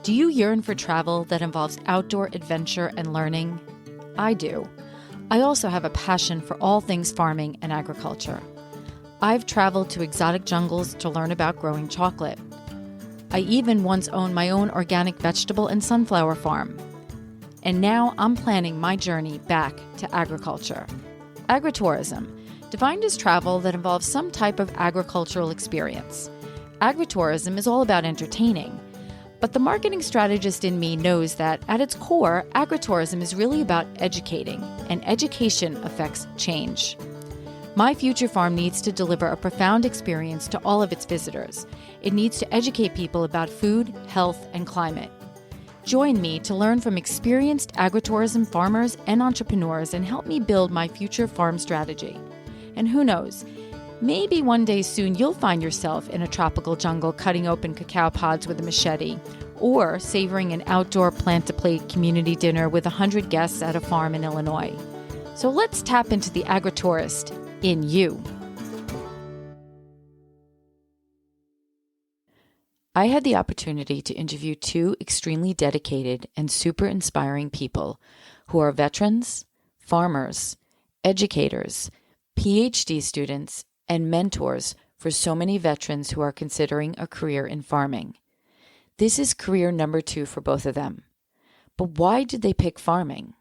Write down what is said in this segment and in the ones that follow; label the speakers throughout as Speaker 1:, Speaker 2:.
Speaker 1: Do you yearn for travel that involves outdoor adventure and learning? I do. I also have a passion for all things farming and agriculture. I've traveled to exotic jungles to learn about growing chocolate. I even once owned my own organic vegetable and sunflower farm. And now I'm planning my journey back to agriculture. Agritourism, defined as travel that involves some type of agricultural experience. Agritourism is all about entertaining. But the marketing strategist in me knows that at its core, agritourism is really about educating, and education affects change. My future farm needs to deliver a profound experience to all of its visitors. It needs to educate people about food, health, and climate. Join me to learn from experienced agritourism farmers and entrepreneurs and help me build my future farm strategy. And who knows, maybe one day soon you'll find yourself in a tropical jungle cutting open cacao pods with a machete, or savoring an outdoor plant-to-plate community dinner with 100 guests at a farm in Illinois. So let's tap into the agritourist in you. I had the opportunity to interview two extremely dedicated and super inspiring people who are veterans, farmers, educators, PhD students, and mentors for so many veterans who are considering a career in farming. This is career number 2 for both of them. But why did they pick farming?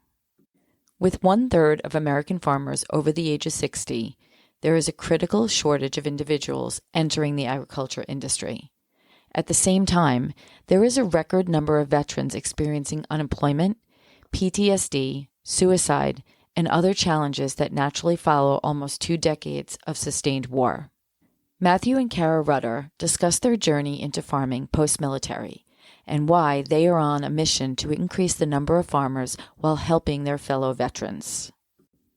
Speaker 1: With 1/3 of American farmers over the age of 60, there is a critical shortage of individuals entering the agriculture industry. At the same time, there is a record number of veterans experiencing unemployment, PTSD, suicide, and other challenges that naturally follow almost 2 decades of sustained war. Matthew and Kara Rutter discuss their journey into farming post-military and why they are on a mission to increase the number of farmers while helping their fellow veterans.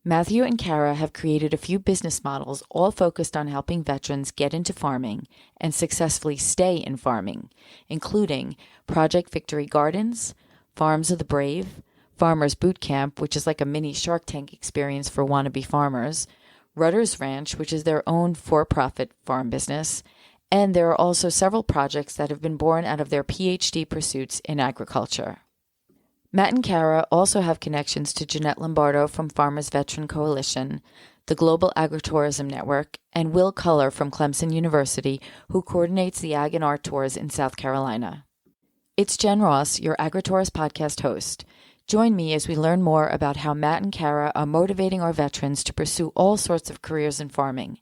Speaker 1: Matthew and Kara have created a few business models all focused on helping veterans get into farming and successfully stay in farming, including Project Victory Gardens, Farms of the Brave, Farmers Bootcamp, which is like a mini Shark Tank experience for wannabe farmers, Rutter's Ranch, which is their own for-profit farm business, and there are also several projects that have been born out of their PhD pursuits in agriculture. Matt and Kara also have connections to Jeanette Lombardo from Farmers Veteran Coalition, the Global Agritourism Network, and Will Culler from Clemson University, who coordinates the Ag and Art Tours in South Carolina. It's Jen Ross, your Agritourist podcast host. Join me as we learn more about how Matt and Kara are motivating our veterans to pursue all sorts of careers in farming.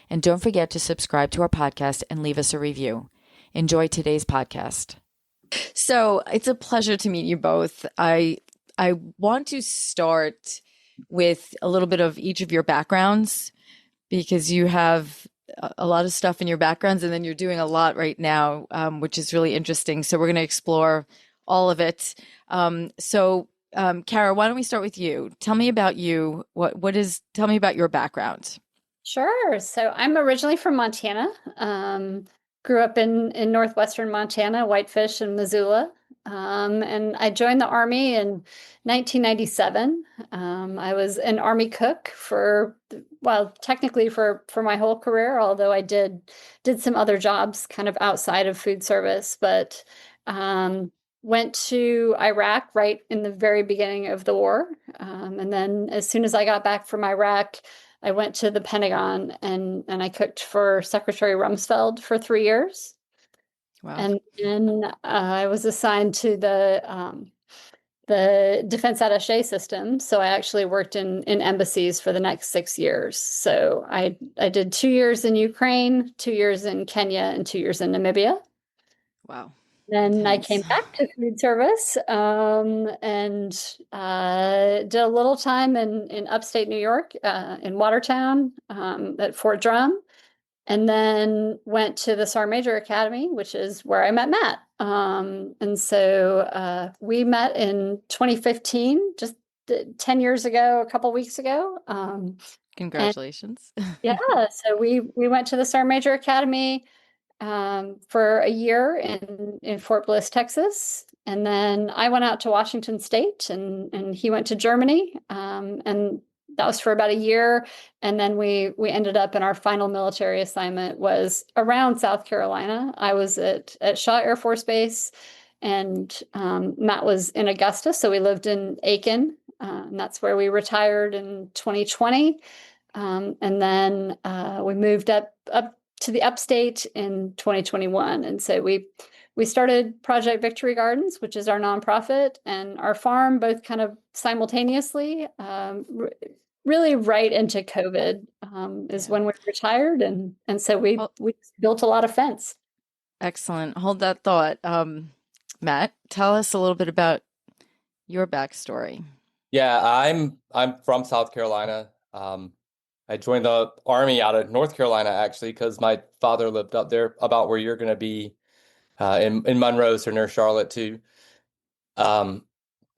Speaker 1: And don't forget to subscribe to our podcast and leave us a review. Enjoy today's podcast. So it's a pleasure to meet you both. I want to start with a little bit of each of your backgrounds because you have a lot of stuff in your backgrounds and then you're doing a lot right now, which is really interesting. So we're going to explore all of it. Kara, why don't we start with you? Tell me about you. Tell me about your background.
Speaker 2: Sure. So I'm originally from Montana. Grew up in northwestern Montana, Whitefish and Missoula. And I joined the Army in 1997. I was an Army cook technically for my whole career, although I did some other jobs kind of outside of food service, but went to Iraq right in the very beginning of the war. And then as soon as I got back from Iraq, I went to the Pentagon and I cooked for Secretary Rumsfeld for 3 years.
Speaker 1: Wow.
Speaker 2: And then I was assigned to the defense attaché system. So I actually worked in embassies for the next 6 years. So I did 2 years in Ukraine, 2 years in Kenya, and 2 years in Namibia.
Speaker 1: Wow.
Speaker 2: Then I came back to food service and did a little time in upstate New York, in Watertown, at Fort Drum, and then went to the Sergeant Major Academy, which is where I met Matt. And so we met in 2015, just 10 years ago, a couple weeks ago.
Speaker 1: Congratulations.
Speaker 2: Yeah, so we went to the Sergeant Major Academy for a year in Fort Bliss, Texas. And then I went out to Washington State and he went to Germany. And that was for about a year. And then we ended up in our final military assignment was around South Carolina. I was at Shaw Air Force Base And Matt was in Augusta, so we lived in Aiken, and that's where we retired in 2020. And then we moved up to the upstate in 2021. And so we started Project Victory Gardens, which is our nonprofit, and our farm, both kind of simultaneously. Really right into COVID is
Speaker 1: Yeah.
Speaker 2: when we retired, and so
Speaker 1: Well,
Speaker 2: we built a lot of fence.
Speaker 1: excellent. Hold that thought. Matt, tell us a little bit about your backstory.
Speaker 3: Yeah, I'm from South Carolina. I joined the Army out of North Carolina actually because my father lived up there about where you're going to be in Monroe, so near Charlotte too. Um,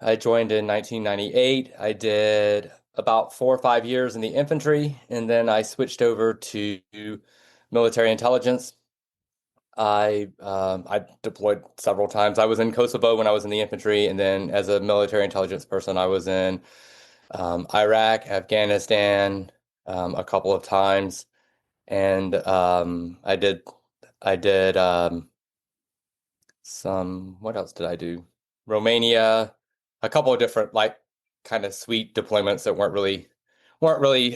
Speaker 3: I joined in 1998. I did about 4 or 5 years in the infantry, and then I switched over to military intelligence. I deployed several times. I was in Kosovo when I was in the infantry, and then as a military intelligence person, I was in Iraq, Afghanistan, a couple of times, and I did some. What else did I do? Romania, a couple of different like kind of sweet deployments that weren't really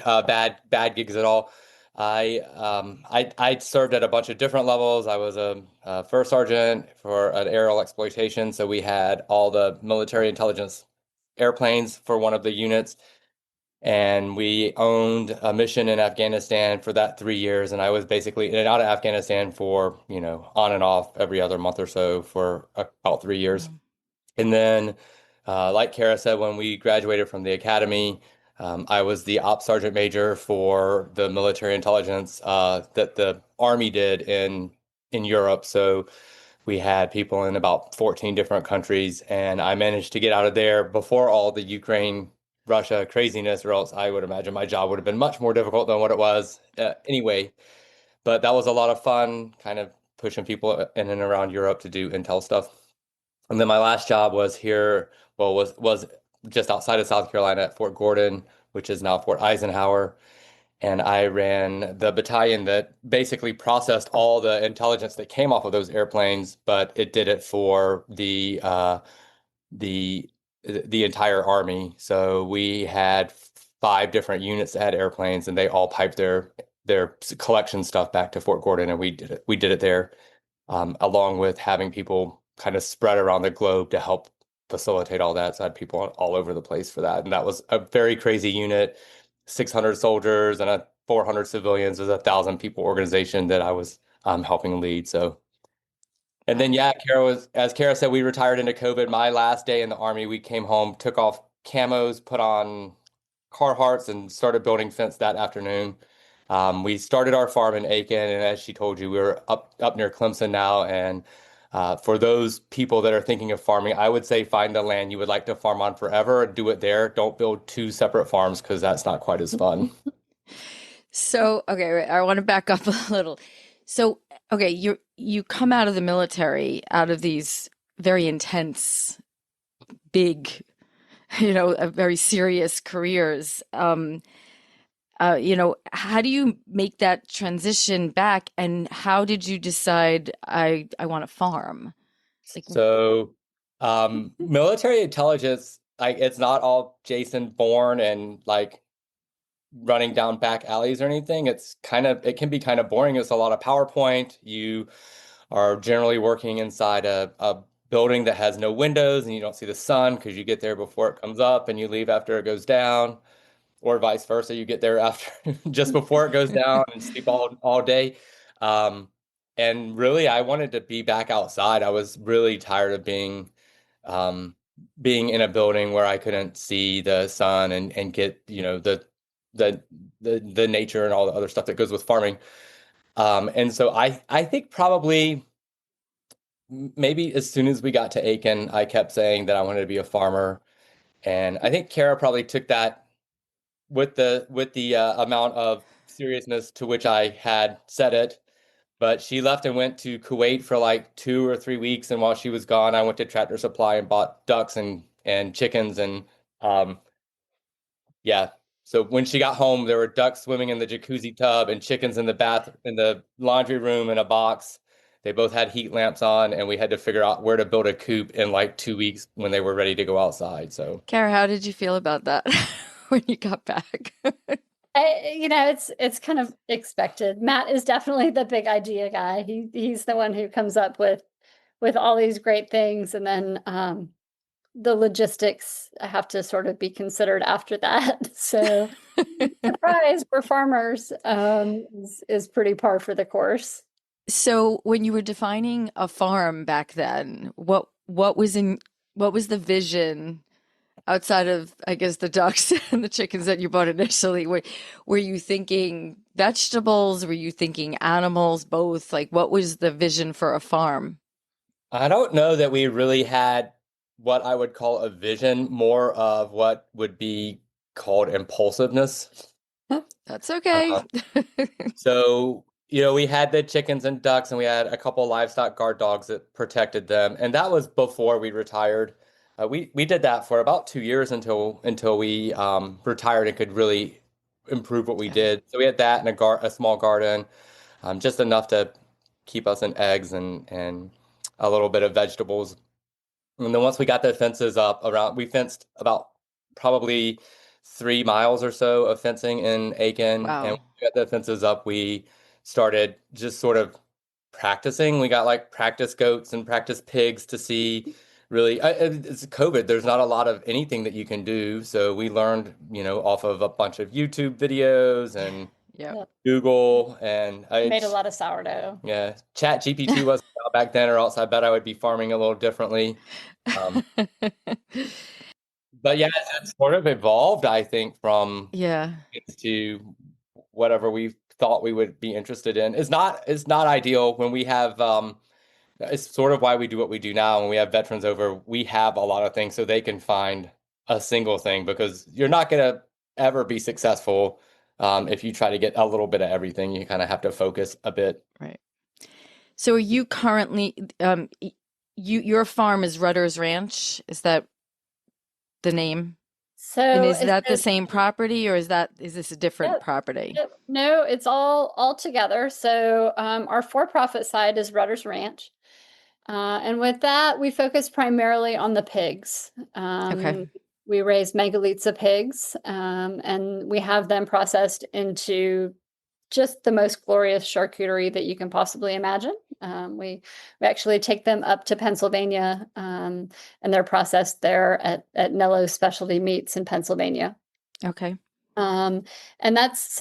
Speaker 3: bad gigs at all. I served at a bunch of different levels. I was a first sergeant for an aerial exploitation, so we had all the military intelligence airplanes for one of the units, and we owned a mission in Afghanistan for that 3 years. And I was basically in and out of Afghanistan for, on and off every other month or so for about 3 years.
Speaker 1: Mm.
Speaker 3: And then, like Kara said, when we graduated from the academy, I was the ops sergeant major for the military intelligence that the Army did in Europe. So we had people in about 14 different countries, and I managed to get out of there before all the Ukraine, Russia craziness, or else I would imagine my job would have been much more difficult than what it was anyway. But that was a lot of fun, kind of pushing people in and around Europe to do intel stuff. And then my last job was here, well, was just outside of South Carolina at Fort Gordon, which is now Fort Eisenhower. And I ran the battalion that basically processed all the intelligence that came off of those airplanes, but it did it for the the entire army. So we had 5 different units that had airplanes, and they all piped their collection stuff back to Fort Gordon, and we did it there, along with having people kind of spread around the globe to help facilitate all that. So I had people all over the place for that. And that was a very crazy unit, 600 soldiers and 400 civilians. It was 1,000 people organization that I was helping lead. So, and then,
Speaker 1: Wow.
Speaker 3: yeah, as Kara said, we retired into COVID. My last day in the Army, we came home, took off camos, put on Carhartts, and started building fence that afternoon. We started our farm in Aiken, and as she told you, we're up near Clemson now. And for those people that are thinking of farming, I would say find the land you would like to farm on forever, do it there. Don't build two separate farms because that's not quite as fun.
Speaker 1: So, okay, wait, I want to back up a little. So, okay, you come out of the military, out of these very intense, big, very serious careers. How do you make that transition back, and how did you decide I want to farm? Like,
Speaker 3: So, military intelligence, like it's not all Jason Bourne and like running down back alleys or anything. It can be kind of boring. It's a lot of PowerPoint. You are generally working inside a building that has no windows, and you don't see the sun because you get there before it comes up and you leave after it goes down, or vice versa. You get there after just before it goes down and sleep all day. Um, and really, I wanted to be back outside. I was really tired of um, being in a building where I couldn't see the sun and get, the the nature and all the other stuff that goes with farming. And so I think probably maybe as soon as we got to Aiken, I kept saying that I wanted to be a farmer. And I think Kara probably took that with the amount of seriousness to which I had said it. But she left and went to Kuwait for like 2 or 3 weeks, and while she was gone, I went to Tractor Supply and bought ducks and chickens, and um, yeah. So when she got home, there were ducks swimming in the jacuzzi tub and chickens in the laundry room in a box. They both had heat lamps on, and we had to figure out where to build a coop in like 2 weeks when they were ready to go outside. So,
Speaker 1: Kara, how did you feel about that when you got back?
Speaker 2: It's kind of expected. Matt is definitely the big idea guy. He's the one who comes up with all these great things, and then the logistics have to sort of be considered after that. So, surprise, we're farmers, is pretty par for the course.
Speaker 1: So when you were defining a farm back then, what was the vision outside of, I guess, the ducks and the chickens that you bought initially? Were you thinking vegetables? Were you thinking animals? Both? Like, what was the vision for a farm?
Speaker 3: I don't know that we really had what I would call a vision, more of what would be called impulsiveness.
Speaker 1: That's okay.
Speaker 3: So, we had the chickens and ducks, and we had a couple livestock guard dogs that protected them, and that was before we retired. We did that for about 2 years until we retired and could really improve what we
Speaker 1: Okay.
Speaker 3: did. So we had that and a small garden, just enough to keep us in eggs and a little bit of vegetables. And then once we got the fences up around, we fenced about probably 3 miles or so of fencing in Aiken. And
Speaker 1: Wow.
Speaker 3: when we got the fences up, we started just sort of practicing. We got like practice goats and practice pigs to see really, it's COVID. There's not a lot of anything that you can do. So we learned, off of a bunch of YouTube videos and
Speaker 1: Yep.
Speaker 2: Yep.
Speaker 3: Google, and
Speaker 2: Made a lot of sourdough.
Speaker 3: yeah, Chat GPT wasn't out back then, or else I bet I would be farming a little differently. Um, but yeah, it's sort of evolved, I think, from
Speaker 1: Yeah.
Speaker 3: to whatever we thought we would be interested in. It's not ideal when we have it's sort of why we do what we do now. When we have veterans over, we have a lot of things so they can find a single thing, because you're not going to ever be successful if you try to get a little bit of everything. You kind of have to focus a bit.
Speaker 1: Right. So are you currently your farm is Rutter's Ranch? Is that the name? And
Speaker 2: So
Speaker 1: is that the same property, or is this a different
Speaker 2: Yep.
Speaker 1: property?
Speaker 2: Yep. No, it's all together. So our for-profit side is Rutter's Ranch. And with that, we focus primarily on the pigs.
Speaker 1: Okay.
Speaker 2: We raise megalitza pigs, and we have them processed into just the most glorious charcuterie that you can possibly imagine. We actually take them up to Pennsylvania, and they're processed there at Nello's Specialty Meats in Pennsylvania.
Speaker 1: Okay.
Speaker 2: Um, and that's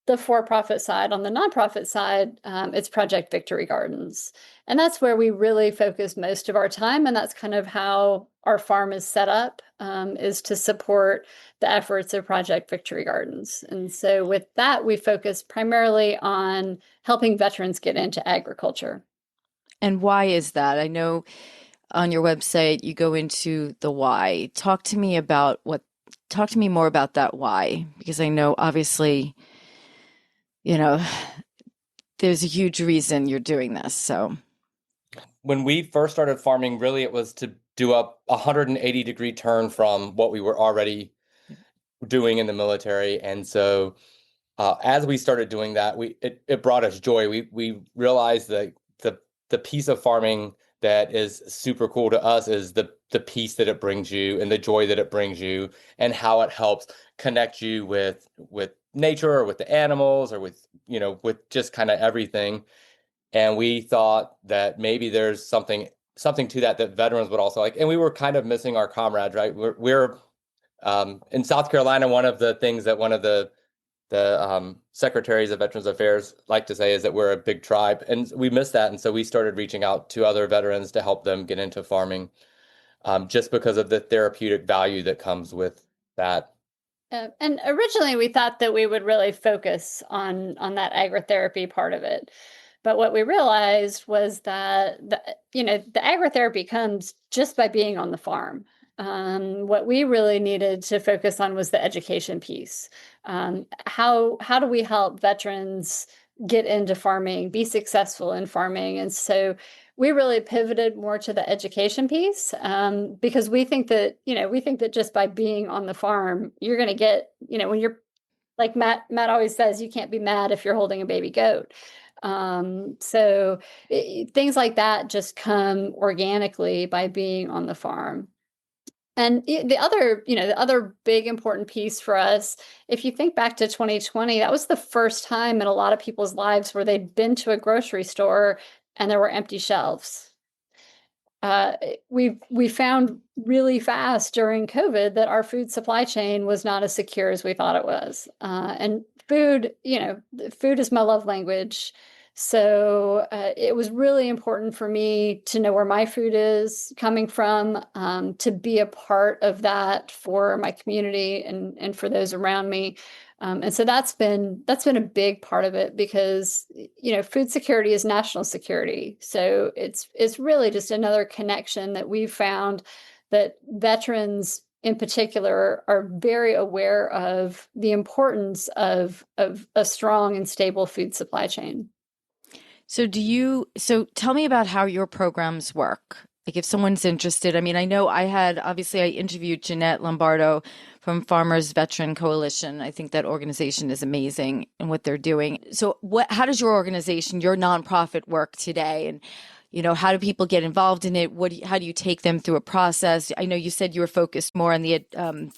Speaker 2: the for-profit side. On the nonprofit side, it's Project Victory Gardens. And that's where we really focus most of our time. And that's kind of how our farm is set up, is to support the efforts of Project Victory Gardens. And so with that, we focus primarily on helping veterans get into agriculture.
Speaker 1: And why is that? I know on your website you go into the why. Talk to me more about that why, because I know obviously, you know, there's a huge reason you're doing this. So,
Speaker 3: When we first started farming, really it was to do a 180-degree turn from what we were already doing in the military. And so as we started doing that, it brought us joy. We realized that the piece of farming that is super cool to us is the peace that it brings you and the joy that it brings you, and how it helps connect you with nature, or with the animals, or with just kind of everything. And we thought that maybe there's something to that veterans would also like. And we were kind of missing our comrades, right? We're in South Carolina. One of the things that one of the secretaries of Veterans Affairs like to say is that we're a big tribe, and we miss that. And so we started reaching out to other veterans to help them get into farming, just because of the therapeutic value that comes with that.
Speaker 2: And originally, we thought that we would really focus on that agrotherapy part of it. But what we realized was that the agrotherapy comes just by being on the farm. What we really needed to focus on was the education piece. How do we help veterans get into farming, be successful in farming? And so we really pivoted more to the education piece, because we think that just by being on the farm, you're going to get, when you're like Matt always says, you can't be mad if you're holding a baby goat. So things like that just come organically by being on the farm. And the other big important piece for us, if you think back to 2020, that was the first time in a lot of people's lives where they'd been to a grocery store and there were empty shelves. We found really fast during COVID that our food supply chain was not as secure as we thought it was. And food, food is my love language. So it was really important for me to know where my food is coming from, to be a part of that for my community and for those around me. And so that's been a big part of it because food security is national security. So it's really just another connection that we've found that veterans in particular are very aware of the importance of a strong and stable food supply chain.
Speaker 1: So tell me about how your programs work. Like if someone's interested, I mean, I know obviously I interviewed Jeanette Lombardo from Farmers Veteran Coalition. I think that organization is amazing in what they're doing. So how does your organization, your nonprofit work today? And, how do people get involved in it? How do you take them through a process? I know you said you were focused more on the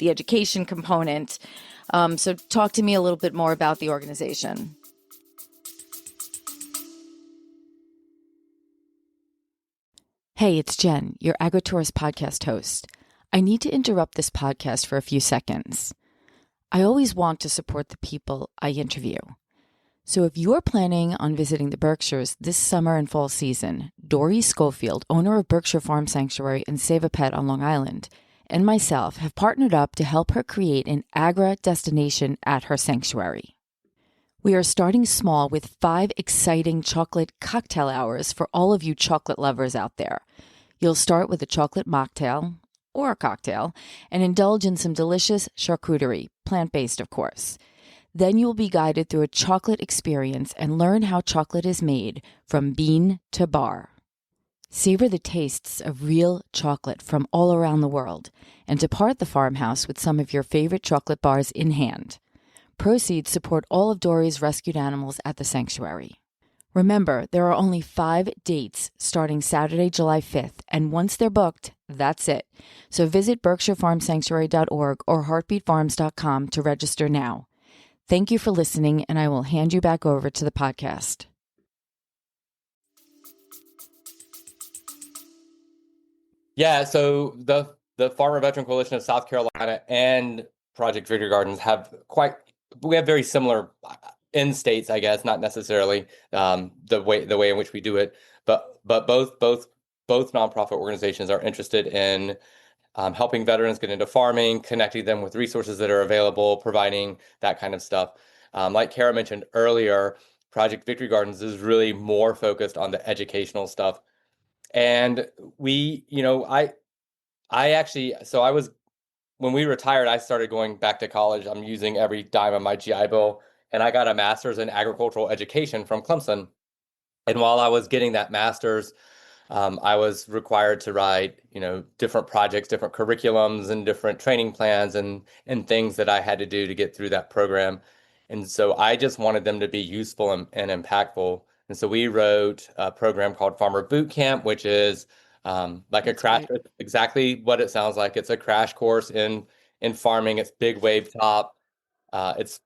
Speaker 1: education component. So talk to me a little bit more about the organization. Hey, it's Jen, your AgriTourist podcast host. I need to interrupt this podcast for a few seconds. I always want to support the people I interview. So if you're planning on visiting the Berkshires this summer and fall season, Dory Schofield, owner of Berkshire Farm Sanctuary and Save a Pet on Long Island, and myself have partnered up to help her create an Agra destination at her sanctuary. We are starting small with 5 exciting chocolate cocktail hours for all of you chocolate lovers out there. You'll start with a chocolate mocktail or a cocktail and indulge in some delicious charcuterie, plant-based of course. Then you will be guided through a chocolate experience and learn how chocolate is made from bean to bar. Savor the tastes of real chocolate from all around the world and depart the farmhouse with some of your favorite chocolate bars in hand. Proceeds support all of Dory's rescued animals at the sanctuary. Remember, there are only 5 dates starting Saturday, July 5th, and once they're booked, that's it. So visit berkshirefarmsanctuary.org or heartbeatfarms.com to register now. Thank you for listening, and I will hand you back over to the podcast.
Speaker 3: Yeah, so the Farmer Veteran Coalition of South Carolina and Project Victory Gardens we have very similar end states, I guess, not necessarily the way in which we do it, but both nonprofit organizations are interested in helping veterans get into farming, connecting them with resources that are available, providing that kind of stuff. Like Kara mentioned earlier, Project Victory Gardens is really more focused on the educational stuff. And when we retired, I started going back to college. I'm using every dime of my GI Bill, and I got a master's in agricultural education from Clemson. And while I was getting that master's, I was required to write, different projects, different curriculums, and different training plans and things that I had to do to get through that program. And so I just wanted them to be useful and impactful. And so we wrote a program called Farmer Bootcamp, which is like a crash, exactly what it sounds like. It's a crash course in farming. It's big wave top. It's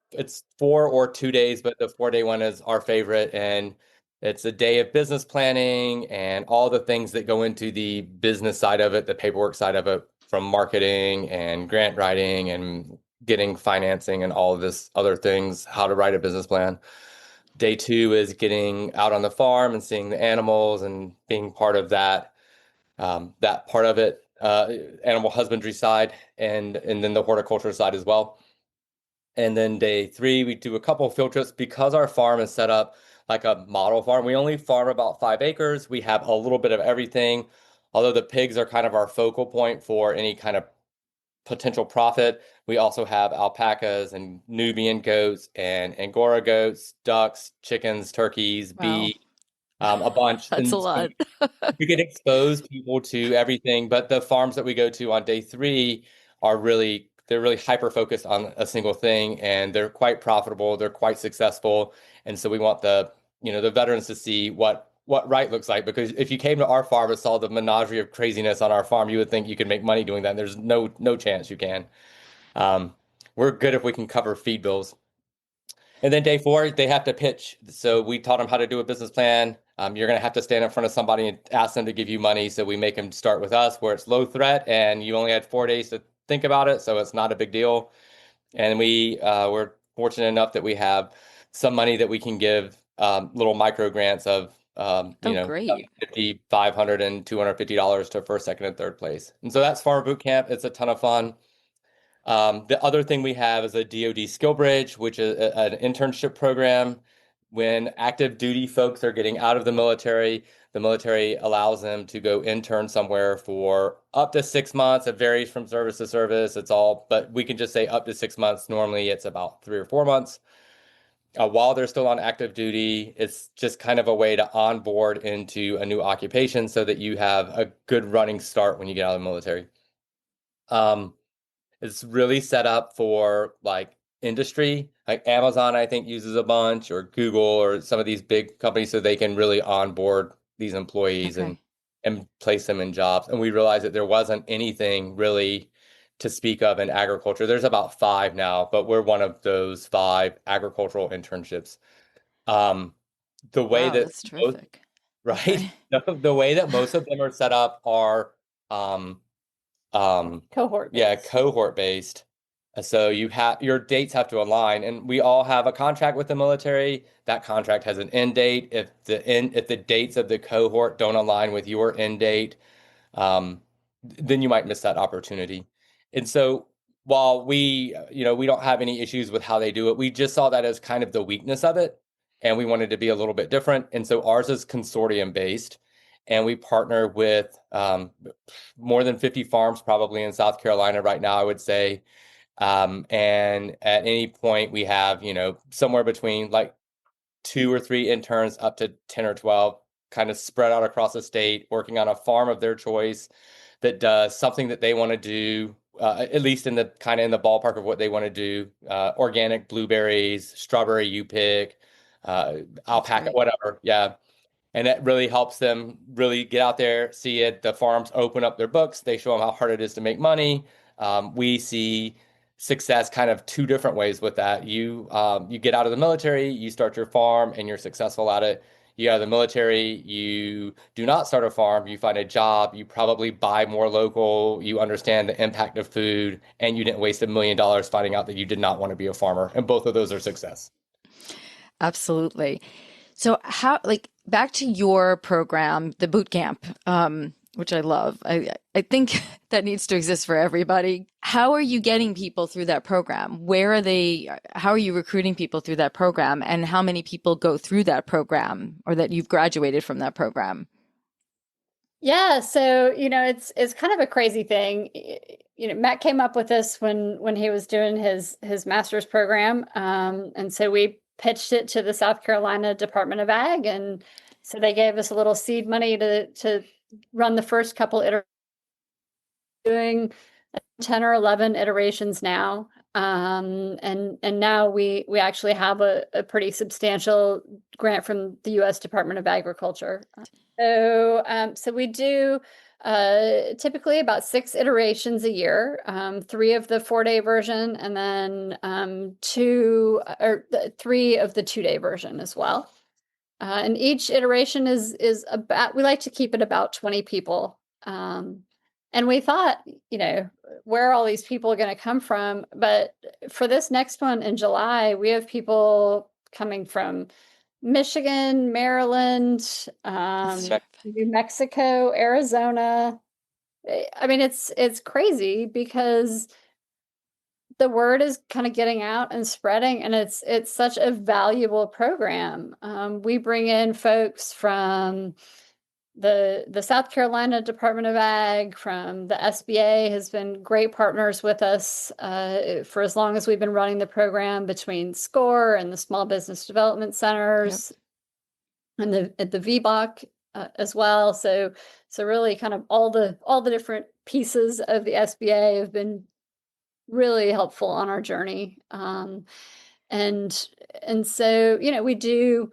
Speaker 3: 4 or 2 days, but the 4-day one is our favorite. And it's a day of business planning and all the things that go into the business side of it, the paperwork side of it, from marketing and grant writing and getting financing and all of this other things, how to write a business plan. Day 2 is getting out on the farm and seeing the animals and being part of that part of it, animal husbandry side, and then the horticulture side as well. And then day 3, we do a couple of field trips because our farm is set up like a model farm. We only farm about 5 acres. We have a little bit of everything, although the pigs are kind of our focal point for any kind of potential profit. We also have alpacas and Nubian goats and Angora goats, ducks, chickens, turkeys, bees, a bunch.
Speaker 1: That's a lot.
Speaker 3: We can expose people to everything, but the farms that we go to on day 3 they're really hyper focused on a single thing, and they're quite profitable. They're quite successful. And so we want the the veterans to see what right looks like. Because if you came to our farm and saw the menagerie of craziness on our farm, you would think you could make money doing that. And there's no chance you can. We're good if we can cover feed bills. And then day 4, they have to pitch. So we taught them how to do a business plan. You're going to have to stand in front of somebody and ask them to give you money. So we make them start with us where it's low threat and you only had 4 days to think about it. So it's not a big deal. And we're fortunate enough that we have some money that we can give little micro grants of,
Speaker 1: Great.
Speaker 3: $50, $500, and $250 to first, second, and third place. And so that's Farmer Bootcamp. It's a ton of fun. The other thing we have is a DoD Skill Bridge, which is an internship program. When active duty folks are getting out of the military allows them to go intern somewhere for up to 6 months. It varies from service to service. But we can just say up to 6 months. Normally it's about 3 or 4 months. While they're still on active duty, it's just kind of a way to onboard into a new occupation so that you have a good running start when you get out of the military. It's really set up for like industry, like Amazon, I think uses a bunch, or Google, or some of these big companies, so they can really onboard these employees and place them in jobs. And we realized that there wasn't anything really to speak of in agriculture. There's about 5 now, but we're one of those 5 agricultural internships. The way
Speaker 1: Wow,
Speaker 3: that
Speaker 1: that's terrific.
Speaker 3: right,
Speaker 1: Okay.
Speaker 3: the way that most of them are set up are
Speaker 2: Cohort
Speaker 3: yeah,
Speaker 2: based.
Speaker 3: cohort based. So your dates have to align, and we all have a contract with the military. That contract has an end date. If the dates of the cohort don't align with your end date, then you might miss that opportunity. And so while we don't have any issues with how they do it, we just saw that as kind of the weakness of it, and we wanted to be a little bit different. And so ours is consortium based, and we partner with more than 50 farms probably in South Carolina right now, I would say. And at any point we have, somewhere between like 2 or 3 interns up to 10 or 12 kind of spread out across the state, working on a farm of their choice that does something that they want to do, at least in the ballpark of what they want to do. Organic blueberries, strawberry you pick, alpaca, whatever. Yeah. And it really helps them really get out there, see it. The farms open up their books. They show them how hard it is to make money. We see success kind of 2 different ways with that. You get out of the military, you start your farm, and you're successful at it. You get out of the military, you do not start a farm, you find a job, you probably buy more local, you understand the impact of food, and you didn't waste $1 million finding out that you did not want to be a farmer. And both of those are success.
Speaker 1: Absolutely. So back to your program, the boot camp, which I love. I think that needs to exist for everybody. How are you getting people through that program? How are you recruiting people through that program? And how many people go through that program, or that you've graduated from that program?
Speaker 2: Yeah, so it's kind of a crazy thing. Matt came up with this when he was doing his master's program, and so we pitched it to the South Carolina Department of Ag, and so they gave us a little seed money to run the first couple iterations, doing 10 or 11 iterations now. And now we actually have a pretty substantial grant from the U.S. Department of Agriculture. So we do typically about 6 iterations a year, 3 of the 4-day version, and then 3 of the 2-day version as well. And each iteration is about, we like to keep it about 20 people. And we thought, where are all these people going to come from? But for this next one in July, we have people coming from Michigan, Maryland, New Mexico, Arizona. I mean, it's crazy because the word is kind of getting out and spreading, and it's such a valuable program. We bring in folks from the South Carolina Department of Ag, from the SBA has been great partners with us for as long as we've been running the program, between SCORE and the Small Business Development Centers, and at the VBOC as well. So really kind of all the different pieces of the SBA have been really helpful on our journey. And so, we do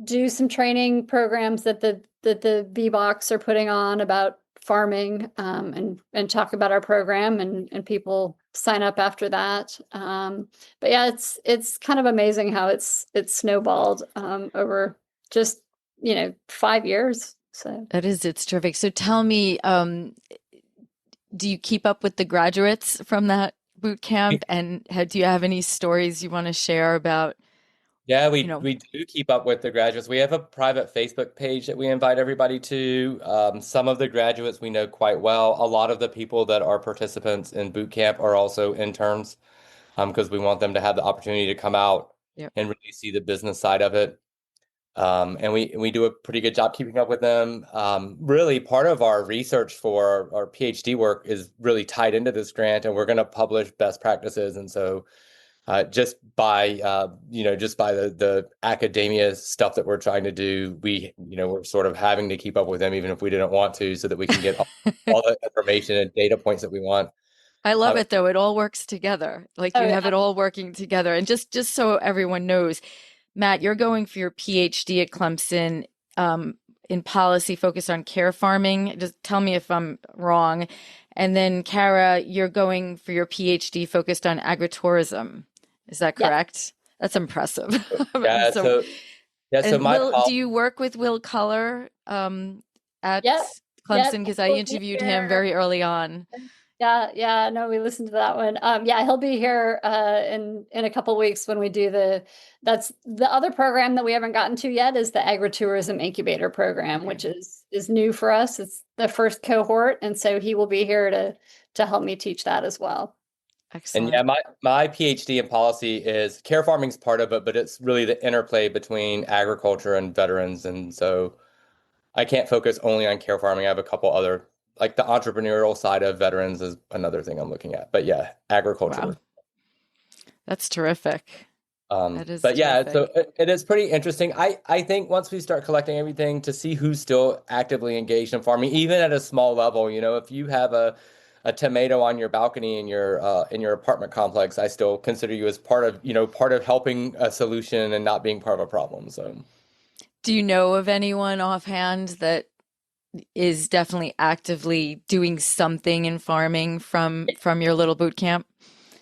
Speaker 2: do some training programs that the VBOX are putting on about farming, and talk about our program, and people sign up after that. But yeah, it's kind of amazing how it's snowballed over just 5 years. So
Speaker 1: It's terrific. So tell me, do you keep up with the graduates from that boot camp? And do you have any stories you want to share about,
Speaker 3: Yeah,
Speaker 1: you know,
Speaker 3: we do keep up with the graduates. We have a private Facebook page that we invite everybody to. Some of the graduates we know quite well. A lot of the people that are participants in boot camp are also interns, because we want them to have the opportunity to come out
Speaker 1: yeah,
Speaker 3: and really see the business side of it. And we do a pretty good job keeping up with them. Really, part of our research for our PhD work is really tied into this grant, and we're going to publish best practices. And so, just by the academia stuff that we're trying to do, we're sort of having to keep up with them, even if we didn't want to, so that we can get all the information and data points that we want.
Speaker 1: I love
Speaker 3: Uh,
Speaker 1: it though. It all works together. Like
Speaker 2: oh
Speaker 1: you
Speaker 2: yeah,
Speaker 1: have it all working together. And just so everyone knows, Matt, you're going for your PhD at Clemson, in policy focused on care farming. Just tell me if I'm wrong. And then Kara, you're going for your PhD focused on agritourism. Is that
Speaker 2: yeah,
Speaker 1: correct? That's impressive.
Speaker 3: yeah,
Speaker 1: So,
Speaker 3: so yeah, so
Speaker 1: and
Speaker 3: my
Speaker 1: do you work with Will Culler, at
Speaker 2: yeah, yeah.
Speaker 1: Clemson? Because I
Speaker 2: He'll be
Speaker 1: interviewed him
Speaker 2: here.
Speaker 1: very early on.
Speaker 2: Yeah. No, we listened to that one. Yeah, he'll be here in a couple weeks when we do that's the other program that we haven't gotten to yet is the agritourism incubator program,
Speaker 1: Okay,
Speaker 2: which is new for us. It's the first cohort, and so he will be here to help me teach that as well.
Speaker 3: And yeah,
Speaker 1: excellent.
Speaker 3: my PhD in policy is care farming is part of it, but it's really the interplay between agriculture and veterans. And so I can't focus only on care farming. I have a couple other, like the entrepreneurial side of veterans is another thing I'm looking at. But yeah, agriculture.
Speaker 1: Wow, that's terrific. That is
Speaker 3: But yeah, so
Speaker 1: terrific.
Speaker 3: it is pretty interesting. I think once we start collecting everything to see who's still actively engaged in farming, even at a small level, if you have a tomato on your balcony in your apartment complex, I still consider you as part of helping a solution and not being part of a problem. So
Speaker 1: Do you know of anyone offhand that is definitely actively doing something in farming from your little boot camp?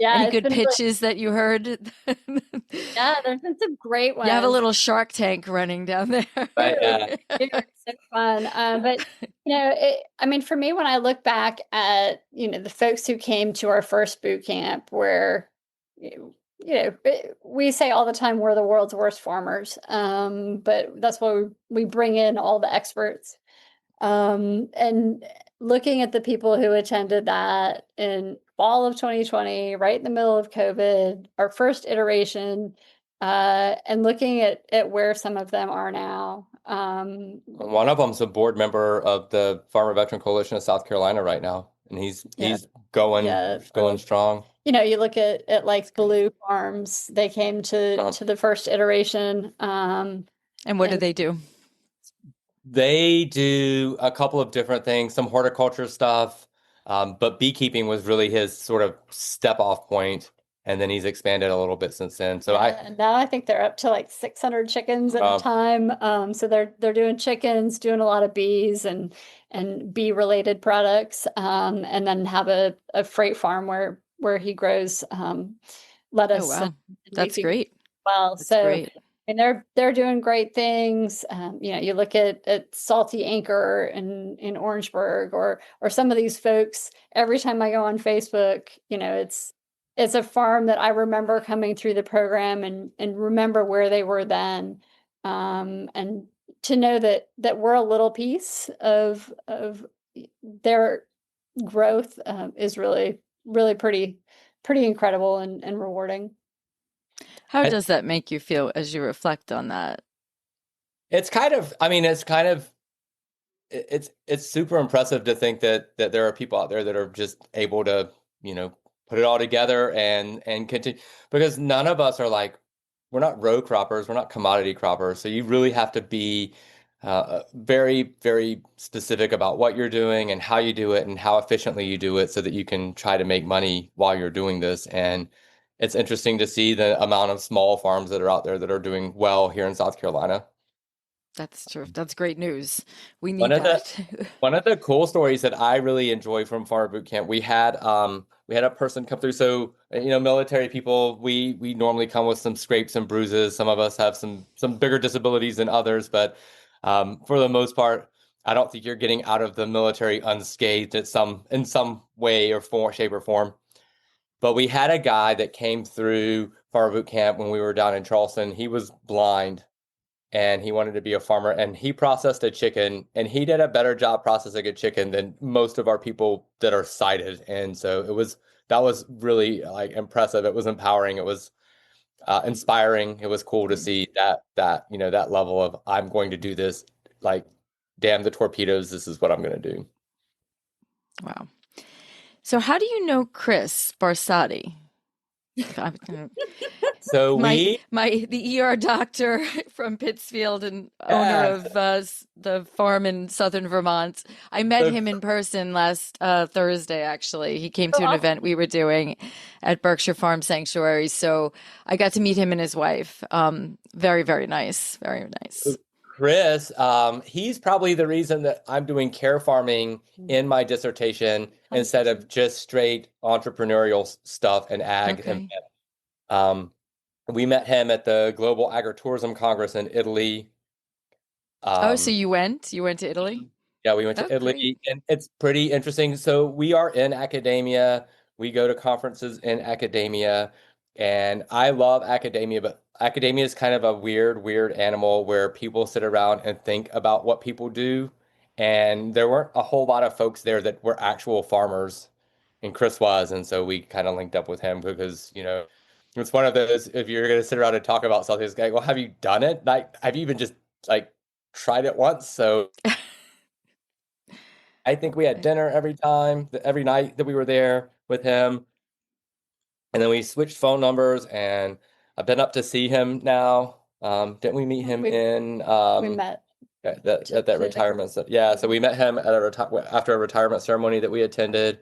Speaker 2: Yeah,
Speaker 1: Any
Speaker 2: it's
Speaker 1: good
Speaker 2: been really,
Speaker 1: pitches that you heard?
Speaker 2: yeah, there's been some great
Speaker 1: You have a
Speaker 2: ones.
Speaker 1: little Shark Tank running down there.
Speaker 3: but yeah,
Speaker 2: It's so fun. But I mean, for me, when I look back at the folks who came to our first boot camp, where we say all the time we're the world's worst farmers, but that's why we bring in all the experts. And looking at the people who attended that in fall of 2020, right in the middle of COVID, our first iteration, and looking at where some of them are now.
Speaker 3: one of them's a board member of the Farmer Veteran Coalition of South Carolina right now, and
Speaker 2: Yeah,
Speaker 3: he's going
Speaker 2: yeah.
Speaker 3: going strong.
Speaker 2: You look at like
Speaker 1: That's great.
Speaker 2: Blue Farms, they came
Speaker 3: Um,
Speaker 2: to the first iteration.
Speaker 1: And what do
Speaker 2: And
Speaker 1: they do?
Speaker 3: They do a couple of different things, some horticulture stuff, but beekeeping was really his sort of step off point, and then he's expanded a little bit since then. So
Speaker 2: yeah, and now I think they're up to like 600 chickens at a
Speaker 3: um,
Speaker 2: time. So they're doing chickens, doing a lot of bees and bee related products, and then have a freight farm where he grows
Speaker 1: Oh,
Speaker 2: lettuce
Speaker 1: wow.
Speaker 2: and
Speaker 1: That's
Speaker 2: leafy greens
Speaker 1: great.
Speaker 2: as well.
Speaker 1: That's
Speaker 2: So
Speaker 1: great.
Speaker 2: and they're doing great things. You look at Salty Anchor in Orangeburg or some of these folks. Every time I go on Facebook, it's a farm that I remember coming through the program and remember where they were then. And to know that we're a little piece of their growth is really, really pretty incredible and rewarding.
Speaker 1: How
Speaker 3: I,
Speaker 1: does that make you feel as you reflect on that?
Speaker 3: it's kind of, I mean, it's super impressive to think that there are people out there that are just able to, put it all together and continue, because none of us are like, we're not row croppers, we're not commodity croppers. So you really have to be very, very specific about what you're doing and how you do it and how efficiently you do it so that you can try to make money while you're doing this. And it's interesting to see the amount of small farms that are out there that are doing well here in South Carolina.
Speaker 1: That's true. That's great news. We
Speaker 3: One
Speaker 1: need
Speaker 3: of the
Speaker 1: that.
Speaker 3: one of the cool stories that I really enjoy from Farmer Boot Camp, we had a person come through. So, military people, we normally come with some scrapes and bruises. Some of us have some bigger disabilities than others, but for the most part, I don't think you're getting out of the military unscathed in some way or form, shape or form. But we had a guy that came through Farmer Boot Camp when we were down in Charleston. He was blind and he wanted to be a farmer, and he processed a chicken, and he did a better job processing a chicken than most of our people that are sighted. And so that was really like impressive. It was empowering. It was inspiring. It was cool to see that level of, I'm going to do this, like, damn the torpedoes, this is what I'm going to do.
Speaker 1: Wow. So how do you know Chris Barsati?
Speaker 3: So
Speaker 1: the ER doctor from Pittsfield and owner of the farm in southern Vermont. I met him in person last Thursday, actually. He came to an event we were doing at Berkshire Farm Sanctuary. So I got to meet him and his wife. Very, very nice. Very nice.
Speaker 3: Chris, he's probably the reason that I'm doing care farming in my dissertation instead of just straight entrepreneurial stuff and ag.
Speaker 1: Okay.
Speaker 3: We met him at the Global Agritourism Congress in Italy.
Speaker 1: So you went to Italy?
Speaker 3: Yeah, we went to Italy,
Speaker 1: great.
Speaker 3: and it's pretty interesting. So we are in academia. We go to conferences in academia, and I love academia, but academia is kind of a weird animal where people sit around and think about what people do. And there weren't a whole lot of folks there that were actual farmers, and Chris was, and so we kind of linked up with him because, it's one of those, if you're going to sit around and talk about something, it's like, well, have you done it? Like, have you even just like tried it once? So I think we had dinner every night that we were there with him. And then we switched phone numbers, and I've been up to see him now. Didn't we meet him
Speaker 2: We met
Speaker 3: at that retirement? Yeah, so we met him at after a retirement ceremony that we attended.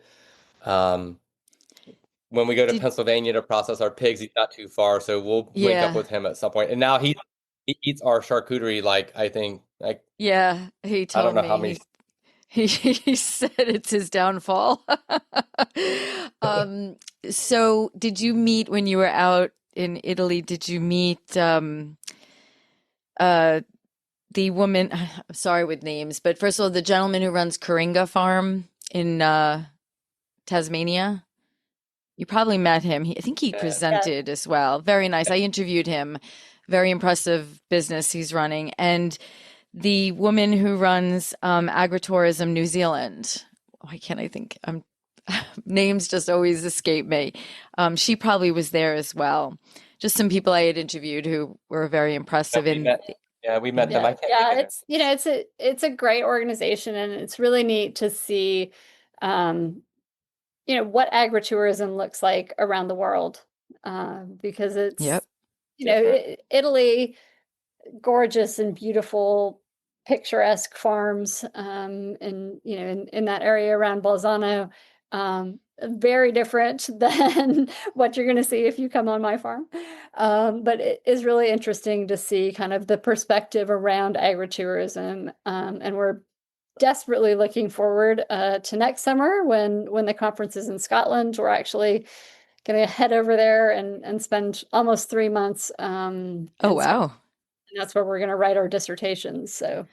Speaker 3: When we go to Pennsylvania to process our pigs, he's not too far, so we'll link up with him at some point. And now he eats our charcuterie, like, I think, like,
Speaker 1: yeah, he told
Speaker 3: I don't know
Speaker 1: me
Speaker 3: how many.
Speaker 1: he said it's his downfall. So did you meet when you were out in Italy? Did you meet the woman? Sorry with names, but first of all, the gentleman who runs Coringa Farm in Tasmania. You probably met him. I think he presented as well. Very nice. I interviewed him. Very impressive business he's running. And the woman who runs agritourism New Zealand. Why can't I think? Names just always escape me. She probably was there as well. Just some people I had interviewed who were very impressive.
Speaker 3: We met them. I can't
Speaker 2: it's a great organization, and it's really neat to see what agritourism looks like around the world, because it's Italy, gorgeous and beautiful, picturesque farms, and in that area around Bolzano, very different than what you're going to see if you come on my farm. But it is really interesting to see kind of the perspective around agritourism, and we're desperately looking forward to next summer when the conference is in Scotland. We're actually going to head over there and spend almost 3 months.
Speaker 1: Oh, wow.
Speaker 2: And that's where we're going to write our dissertations. So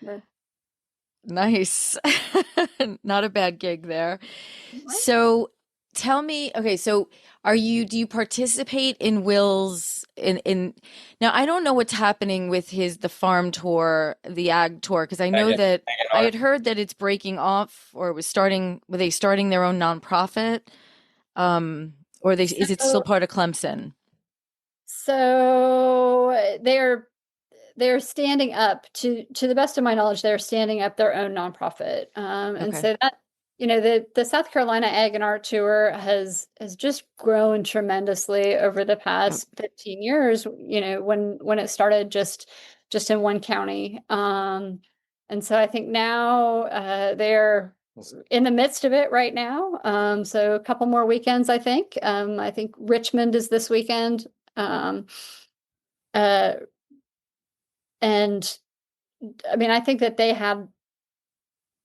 Speaker 1: nice. Not a bad gig there. So tell me, okay, so do you participate in Will's in now I don't know what's happening with the farm tour, the ag tour, because I know that I had heard that it's breaking off, or it was were they starting their own nonprofit? Or is it still part of Clemson?
Speaker 2: So they're standing up, to the best of my knowledge, they're standing up their own nonprofit. And so that, the South Carolina Ag and Art Tour has just grown tremendously over the past 15 years, when it started just in one county. And so I think now they're in the midst of it right now. So a couple more weekends, I think. I think Richmond is this weekend. And I mean, I think that they have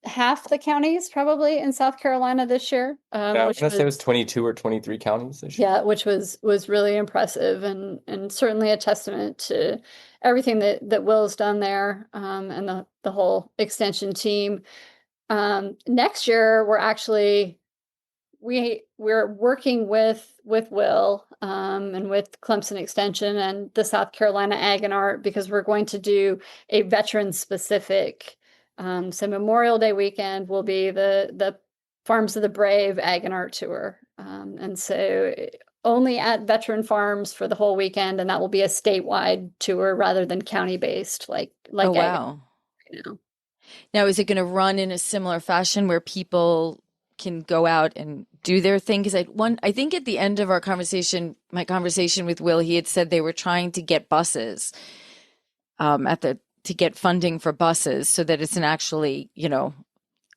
Speaker 2: half the counties probably in South Carolina this year,
Speaker 3: I was
Speaker 2: which
Speaker 3: gonna say it
Speaker 2: was
Speaker 3: was 22 or 23 counties this year.
Speaker 2: yeah, which was really impressive and certainly a testament to everything that Will's done there, and the whole extension team. Next year, we're working with Will, and with Clemson Extension and the South Carolina Ag and Art, because we're going to do a veteran specific. So Memorial Day weekend will be the Farms of the Brave Ag and Art Tour, and so only at veteran farms for the whole weekend, and that will be a statewide tour rather than county based, like
Speaker 1: Oh,
Speaker 2: Ag and
Speaker 1: wow.
Speaker 2: Art, you know.
Speaker 1: Now, is it going to run in a similar fashion where people can go out and do their thing? Because I think at the end of our conversation, my conversation with Will, he had said they were trying to get buses, to get funding for buses so that it's an actually,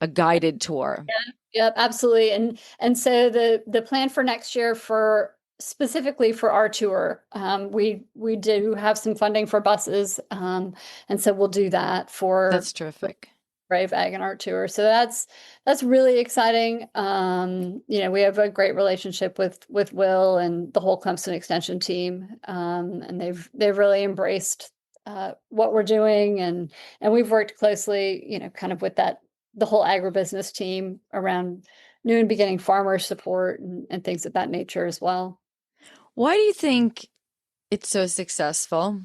Speaker 1: a guided tour.
Speaker 2: Yep, absolutely. And so the plan for next year, for specifically for our tour, we do have some funding for buses, and so we'll do that for
Speaker 1: That's terrific.
Speaker 2: Brave Ag and Art Tour. So that's really exciting. We have a great relationship with Will and the whole Clemson Extension team, and they've really embraced what we're doing, and we've worked closely, kind of with the whole agribusiness team around new and beginning farmer support and things of that nature as well.
Speaker 1: Why do you think it's so successful?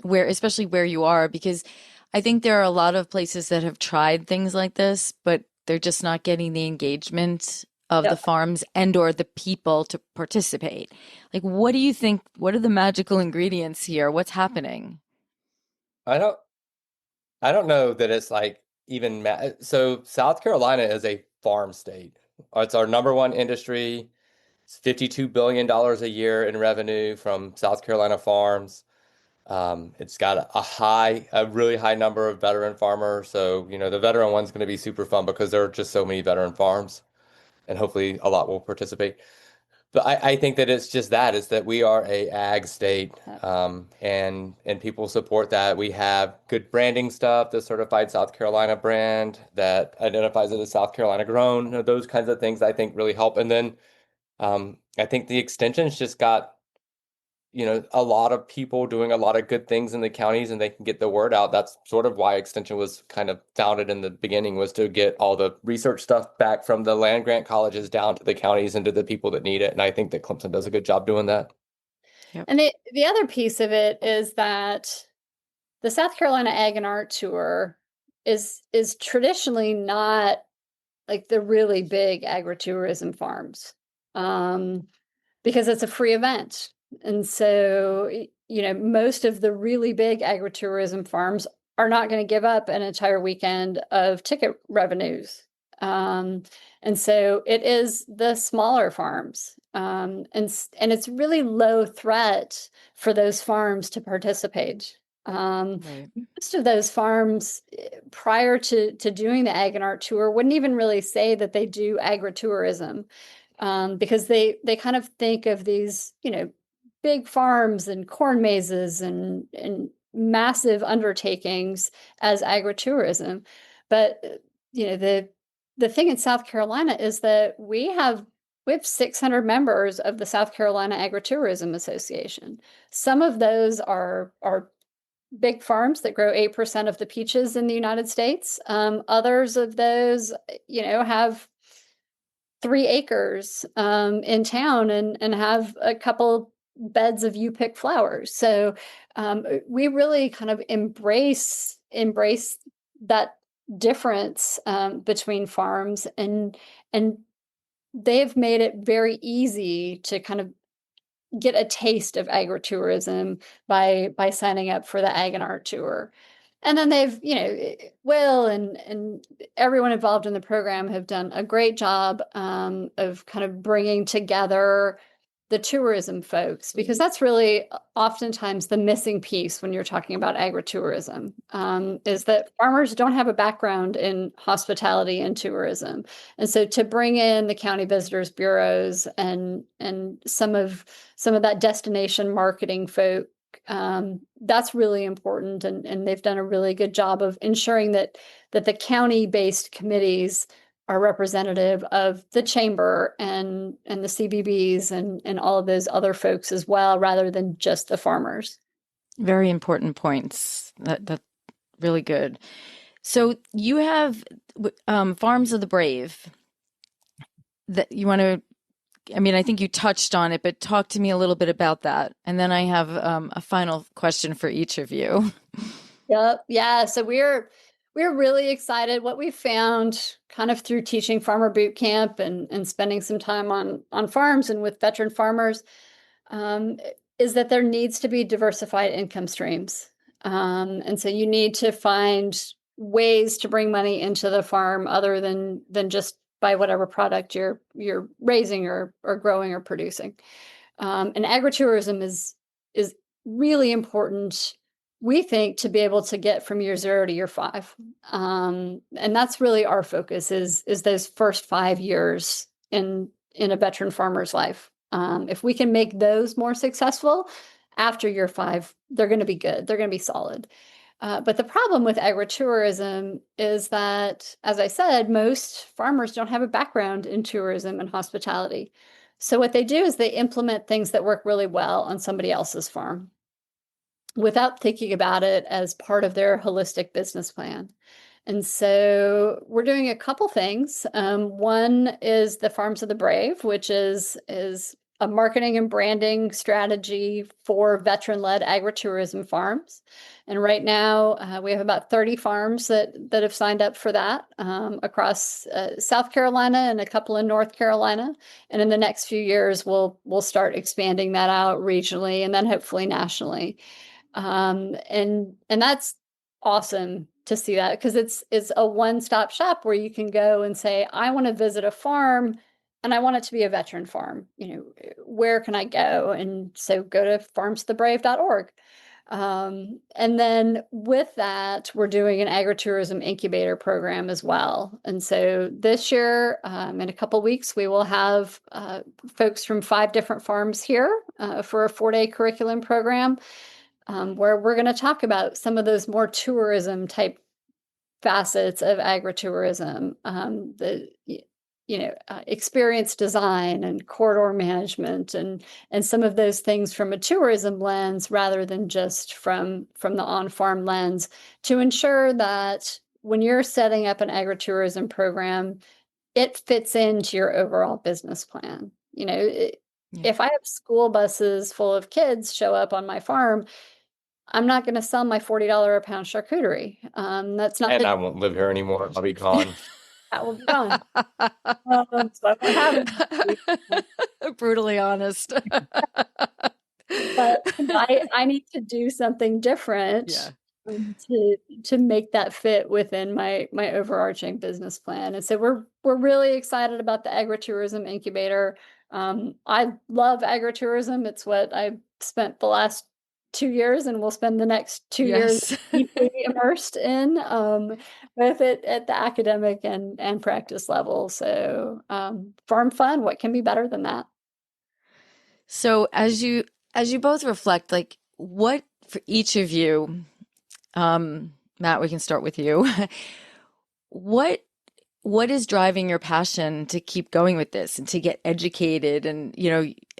Speaker 1: Especially where you are, because I think there are a lot of places that have tried things like this, but they're just not getting the engagement of the
Speaker 2: Yep.
Speaker 1: farms and or the people to participate. Like, what do you think? What are the magical ingredients here? What's happening?
Speaker 3: I don't I don't know that it's like even so South Carolina is a farm state. It's our number one industry. It's $52 billion a year in revenue from South Carolina farms. It's got a really high number of veteran farmers. So, the veteran one's going to be super fun because there are just so many veteran farms, and hopefully a lot will participate. But I think that it's just that is that we are a ag state, and people support that. We have good branding stuff, the certified South Carolina brand that identifies it as South Carolina grown. Those kinds of things I think really help. And then I think the extension's just got a lot of people doing a lot of good things in the counties, and they can get the word out. That's sort of why Extension was kind of founded in the beginning, was to get all the research stuff back from the land grant colleges down to the counties and to the people that need it. And I think that Clemson does a good job doing that.
Speaker 1: Yep.
Speaker 2: And the other piece of it is that the South Carolina Ag and Art Tour is traditionally not like the really big agritourism farms, because it's a free event. And so, most of the really big agritourism farms are not going to give up an entire weekend of ticket revenues. And so it is the smaller farms. And it's really low threat for those farms to participate.
Speaker 1: Right.
Speaker 2: Most of those farms, prior to doing the Ag and Art Tour, wouldn't even really say that they do agritourism, because they kind of think of these, big farms and corn mazes and massive undertakings as agritourism. But the thing in South Carolina is that we have 600 members of the South Carolina Agritourism Association. Some of those are big farms that grow 8% of the peaches in the United States. Others of those, have 3 acres in town and have a couple beds of you pick flowers. So we really kind of embrace that difference between farms, and they've made it very easy to kind of get a taste of agritourism by signing up for the Ag and Art Tour. And then they've, Will and everyone involved in the program have done a great job of kind of bringing together the tourism folks, because that's really oftentimes the missing piece when you're talking about agritourism, is that farmers don't have a background in hospitality and tourism. And so to bring in the county visitors bureaus and some of that destination marketing folk That's really important, and they've done a really good job of ensuring that the county-based committees are representative of the chamber and the CBBs and all of those other folks as well, rather than just the farmers.
Speaker 1: Very important points. That's really good. So you have Farms of the Brave that you want to, I mean, I think you touched on it, but talk to me a little bit about that. And then I have a final question for each of you.
Speaker 2: Yep. Yeah. So we're really excited. What we found kind of through teaching farmer boot camp and spending some time on farms and with veteran farmers, um, is that there needs to be diversified income streams. And so you need to find ways to bring money into the farm other than just by whatever product you're raising or growing or producing. And agritourism is really important, we think, to be able to get from year 0 to year 5. And that's really our focus is those first 5 years in a veteran farmer's life. If we can make those more successful after year 5, they're going to be good. They're going to be solid. But the problem with agritourism is that, as I said, most farmers don't have a background in tourism and hospitality. So what they do is they implement things that work really well on somebody else's farm without thinking about it as part of their holistic business plan. And so we're doing a couple things. One is the Farms of the Brave, which is a marketing and branding strategy for veteran-led agritourism farms. And right now, we have about 30 farms that have signed up for that across South Carolina and a couple in North Carolina. And in the next few years, we'll start expanding that out regionally and then hopefully nationally. And that's awesome to see that, because it's a one-stop shop where you can go and say, I want to visit a farm and I want it to be a veteran farm. Where can I go? And so go to farmsthebrave.org. And then with that, we're doing an agritourism incubator program as well. And so this year, in a couple of weeks, we will have folks from 5 different farms here for a 4-day curriculum program, where we're going to talk about some of those more tourism type facets of agritourism, experience design and corridor management and some of those things from a tourism lens rather than just from the on-farm lens, to ensure that when you're setting up an agritourism program, it fits into your overall business plan. If I have school buses full of kids show up on my farm, I'm not going to sell my $40 a pound charcuterie. That's not.
Speaker 3: And I won't live here anymore. I'll be gone.
Speaker 2: That will be gone. So what happens?
Speaker 1: Brutally honest.
Speaker 2: But I need to do something different to make that fit within my overarching business plan. And so we're really excited about the agritourism incubator. I love agritourism. It's what I've spent the last 2 years and we'll spend the next 2 years deeply immersed in, both at the academic and practice level. So farm fun, what can be better than that?
Speaker 1: So as you both reflect, like, what for each of you, Matt, we can start with you. What is driving your passion to keep going with this and to get educated? And,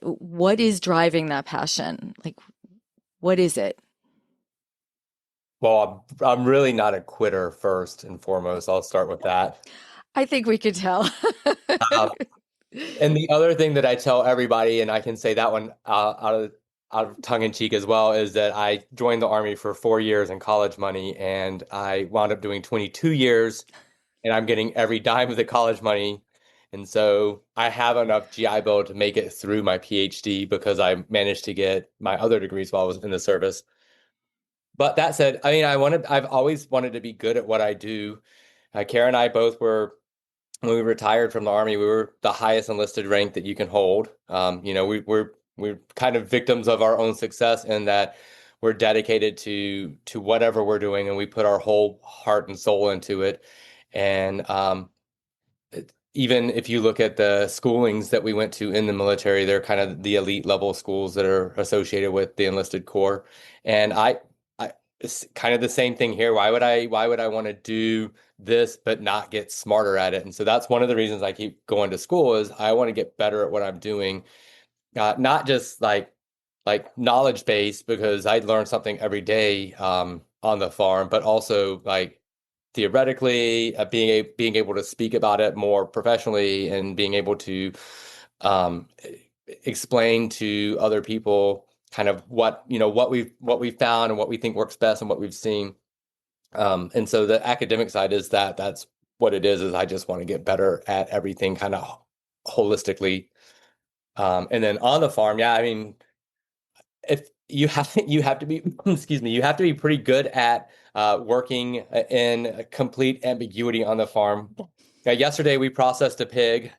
Speaker 1: what is driving that passion? Like, what is it?
Speaker 3: Well, I'm really not a quitter, first and foremost. I'll start with that.
Speaker 1: I think we could tell.
Speaker 3: And the other thing that I tell everybody, and I can say that one out of tongue in cheek as well, is that I joined the Army for 4 years in college money, and I wound up doing 22 years, and I'm getting every dime of the college money. And so I have enough GI Bill to make it through my PhD because I managed to get my other degrees while I was in the service. But that said, I mean, I've always wanted to be good at what I do. Kara and I both were, when we retired from the Army, we were the highest enlisted rank that you can hold. We're kind of victims of our own success in that we're dedicated to whatever we're doing, and we put our whole heart and soul into it. And even if you look at the schoolings that we went to in the military, they're kind of the elite level schools that are associated with the enlisted corps. And it's kind of the same thing here. Why would I want to do this but not get smarter at it? And so that's one of the reasons I keep going to school is I want to get better at what I'm doing, not just like knowledge based because I learn something every day on the farm, but also like theoretically, being able to speak about it more professionally and being able to um, explain to other people kind of what we've found and what we think works best and what we've seen. And so the academic side is that's what it is I just want to get better at everything kind of holistically. And then on the farm, yeah, I mean, if you have to be excuse me, you have to be pretty good at working in complete ambiguity on the farm. Yesterday we processed a pig.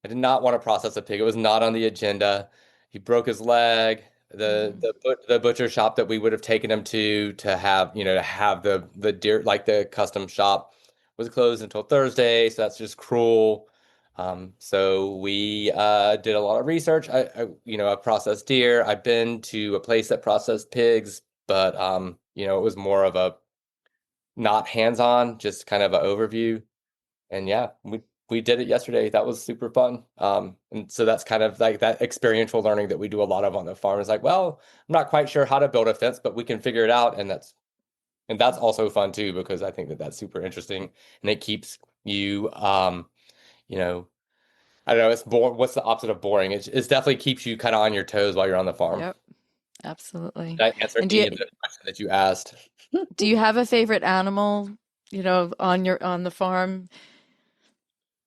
Speaker 3: I did not want to process a pig. It was not on the agenda. He broke his leg. The butcher shop that we would have taken him to have to have the deer, like the custom shop, was closed until Thursday. So that's just cruel. So we did a lot of research. I processed deer. I've been to a place that processed pigs, but it was more of a not hands-on, just kind of an overview. And yeah, we did it yesterday. That was super fun. And so that's kind of like that experiential learning that we do a lot of on the farm. Is like, well, I'm not quite sure how to build a fence, but we can figure it out. And that's also fun too, because I think that that's super interesting and it keeps you, you know, I don't know, it's boring. What's the opposite of boring? It definitely keeps you kind of on your toes while you're on the farm.
Speaker 1: Yep, absolutely.
Speaker 3: Did I answer
Speaker 1: And
Speaker 3: any of the question that you asked?
Speaker 1: do you have a favorite animal, on the farm?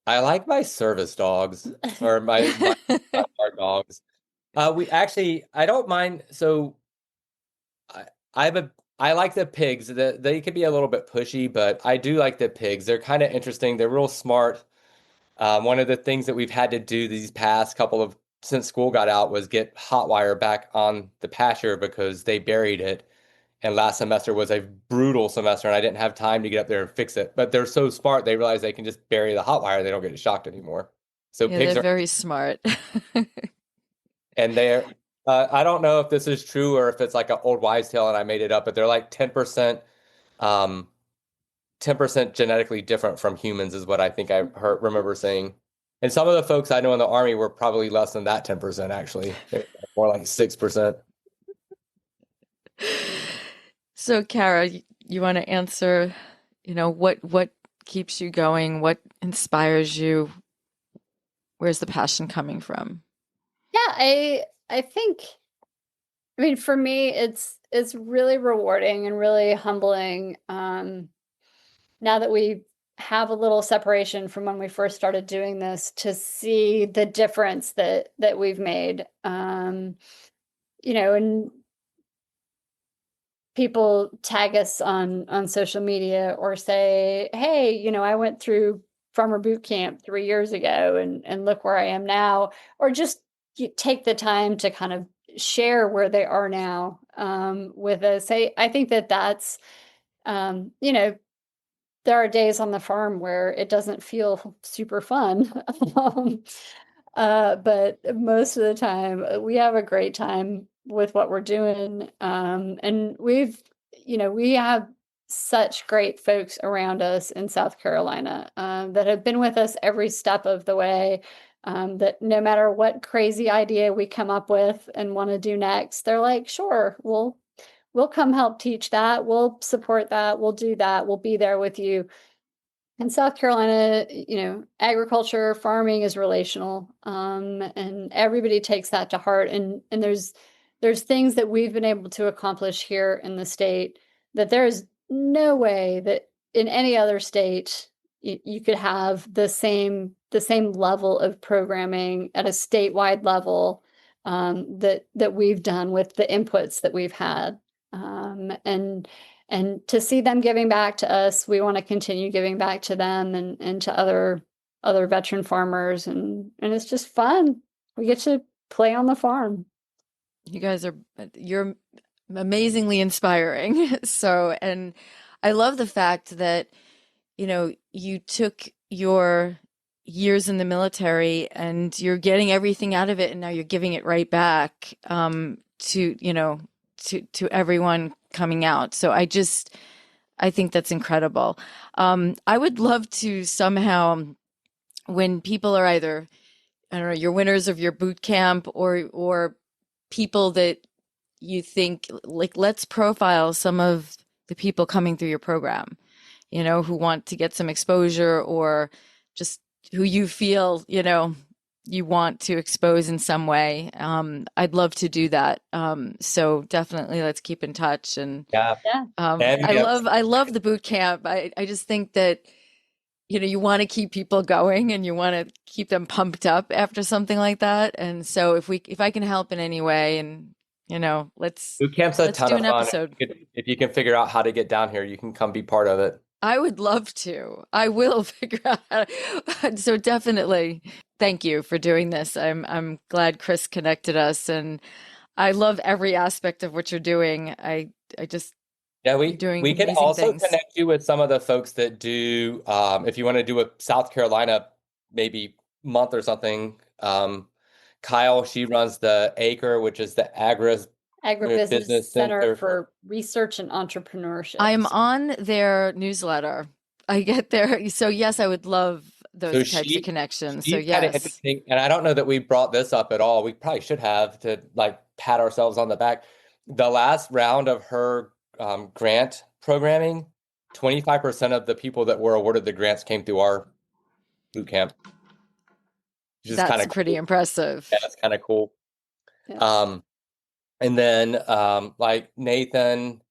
Speaker 3: I like my service dogs or my our dogs. We actually, I don't mind. So I, I have a, I like the pigs. They could be a little bit pushy, but I do like the pigs. They're kind of interesting. They're real smart. One of the things that we've had to do these past couple of since school got out was get hot wire back on the pasture because they buried it. And last semester was a brutal semester, and I didn't have time to get up there and fix it. But they're so smart, they realize they can just bury the hot wire. They don't get shocked anymore. So
Speaker 1: Yeah,
Speaker 3: pigs
Speaker 1: they're
Speaker 3: are,
Speaker 1: very smart.
Speaker 3: and they're, I don't know if this is true or if it's like an old wives' tale and I made it up, but they're like um, 10% genetically different from humans is what I think I remember saying. And some of the folks I know in the army were probably less than that 10% actually. They're more like 6%.
Speaker 1: So, Kara, you want to answer, what keeps you going? What inspires you? Where's the passion coming from?
Speaker 2: Yeah, I think, I mean, for me, it's really rewarding and really humbling. Now that we have a little separation from when we first started doing this, to see the difference that we've made. And people tag us on social media or say, hey, I went through farmer boot camp 3 years ago and look where I am now, or just take the time to kind of share where they are now with us. I think that's there are days on the farm where it doesn't feel super fun. um, but most of the time we have a great time with what we're doing. And we have such great folks around us in South Carolina that have been with us every step of the way. That no matter what crazy idea we come up with and want to do next, they're like, sure, we'll come help teach that. We'll support that. We'll do that. We'll be there with you. In South Carolina, agriculture, farming is relational, and everybody takes that to heart. And there's things that we've been able to accomplish here in the state that there is no way that in any other state you could have the same level of programming at a statewide level that we've done with the inputs that we've had. And to see them giving back to us, we want to continue giving back to them and to other veteran farmers, and it's just fun. We get to play on the farm.
Speaker 1: You're amazingly inspiring. So, and I love the fact that, you took your years in the military and you're getting everything out of it, and now you're giving it right back to, to everyone coming out. So I think that's incredible. I would love to somehow, when people are either, I don't know, your winners of your boot camp or people that you think, like, let's profile some of the people coming through your program, who want to get some exposure, or just who you feel, you want to expose in some way. I'd love to do that. So definitely let's keep in touch. And
Speaker 3: Yeah. And
Speaker 1: I love the boot camp. I just think that, you want to keep people going and you want to keep them pumped up after something like that. And so if I can help in any way, and, let's
Speaker 3: Bootcamp's a ton
Speaker 1: do
Speaker 3: of
Speaker 1: an
Speaker 3: fun.
Speaker 1: episode.
Speaker 3: If you can figure out how to get down here, you can come be part of it.
Speaker 1: I would love to. I will figure out how to. So definitely thank you for doing this. I'm glad Chris connected us, and I love every aspect of what you're doing. I just
Speaker 3: Yeah,
Speaker 1: you're doing
Speaker 3: we can
Speaker 1: amazing
Speaker 3: also
Speaker 1: things.
Speaker 3: connect you with some of the folks that do, if you want to do a South Carolina, maybe month or something. Kyle, she runs the Acre, which is the
Speaker 2: Agribusiness
Speaker 3: business
Speaker 2: Center for Research and Entrepreneurship.
Speaker 1: I'm on their newsletter. I get there. So yes, I would love those types of connections. So
Speaker 3: She's kind of
Speaker 1: yes.
Speaker 3: interesting, and I don't know that we brought this up at all. We probably should have, to like pat ourselves on the back. The last round of her grant programming, 25% of the people that were awarded the grants came through our boot camp, which is
Speaker 1: That's
Speaker 3: kind of
Speaker 1: pretty
Speaker 3: cool.
Speaker 1: impressive.
Speaker 3: Yeah, that's kind of cool.
Speaker 2: Yeah.
Speaker 3: And then like Nathan,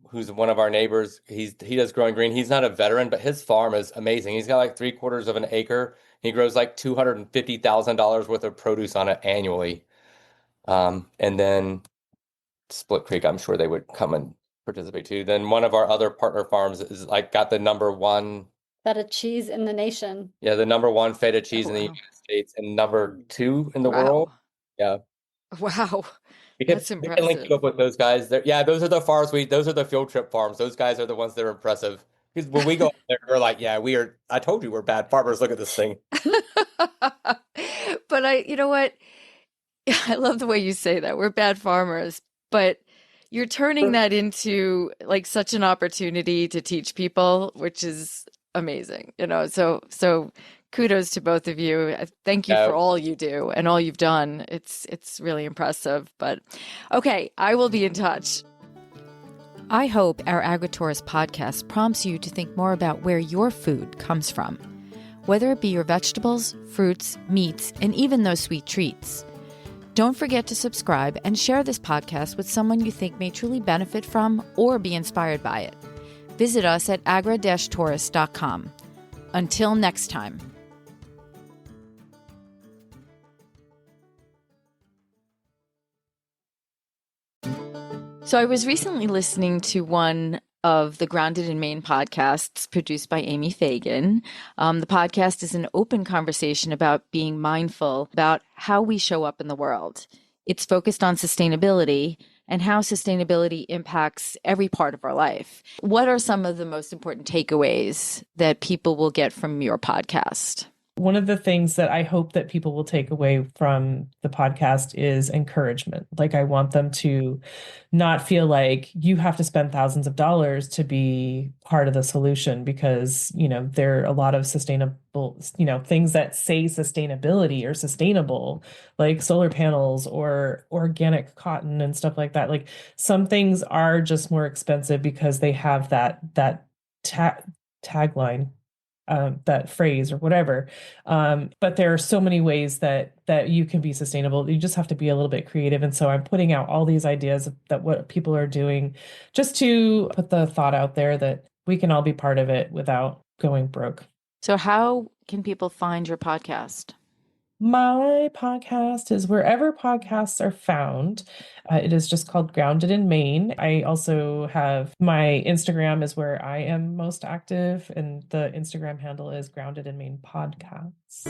Speaker 3: who's one of our neighbors, he does Growing Green. He's not a veteran, but his farm is amazing. He's got like 3/4 of an acre. He grows like $250,000 worth of produce on it annually. And then Split Creek, I'm sure they would come and participate too. Then one of our other partner farms is like got the number one
Speaker 2: Feta cheese in the nation.
Speaker 3: Yeah, the number one feta cheese in the
Speaker 1: wow.
Speaker 3: United States and number 2 in the
Speaker 1: Wow.
Speaker 3: world. Yeah.
Speaker 1: Wow.
Speaker 3: That's
Speaker 1: That's
Speaker 3: we can link you up
Speaker 1: impressive.
Speaker 3: with those guys. Those are the farms those are the field trip farms. Those guys are the ones that are impressive. Because when we go up there, we're like, yeah, I told you we're bad farmers. Look at this thing.
Speaker 1: But you know what? I love the way you say that. We're bad farmers, but you're turning that into like such an opportunity to teach people, which is amazing. So kudos to both of you. Thank you for all you do and all you've done. It's really impressive. But okay, I will be in touch. I hope our AgriTourist podcast prompts you to think more about where your food comes from, whether it be your vegetables, fruits, meats, and even those sweet treats. Don't forget to subscribe and share this podcast with someone you think may truly benefit from or be inspired by it. Visit us at agra-tourist.com. Until next time. So I was recently listening to one of the Grounded in Maine podcasts produced by Amy Fagan. The podcast is an open conversation about being mindful about how we show up in the world. It's focused on sustainability and how sustainability impacts every part of our life. What are some of the most important takeaways that people will get from your podcast?
Speaker 4: One of the things that I hope that people will take away from the podcast is encouragement. Like, I want them to not feel like you have to spend thousands of dollars to be part of the solution, because, there are a lot of sustainable, things that say sustainability or sustainable, like solar panels or organic cotton and stuff like that. Like, some things are just more expensive because they have that tagline, that phrase or whatever. But there are so many ways that you can be sustainable. You just have to be a little bit creative. And so I'm putting out all these ideas that what people are doing, just to put the thought out there that we can all be part of it without going broke.
Speaker 1: So how can people find your podcast?
Speaker 4: My podcast is wherever podcasts are found. It is just called Grounded in Maine. I also have my Instagram is where I am most active, and the Instagram handle is Grounded in Maine Podcasts.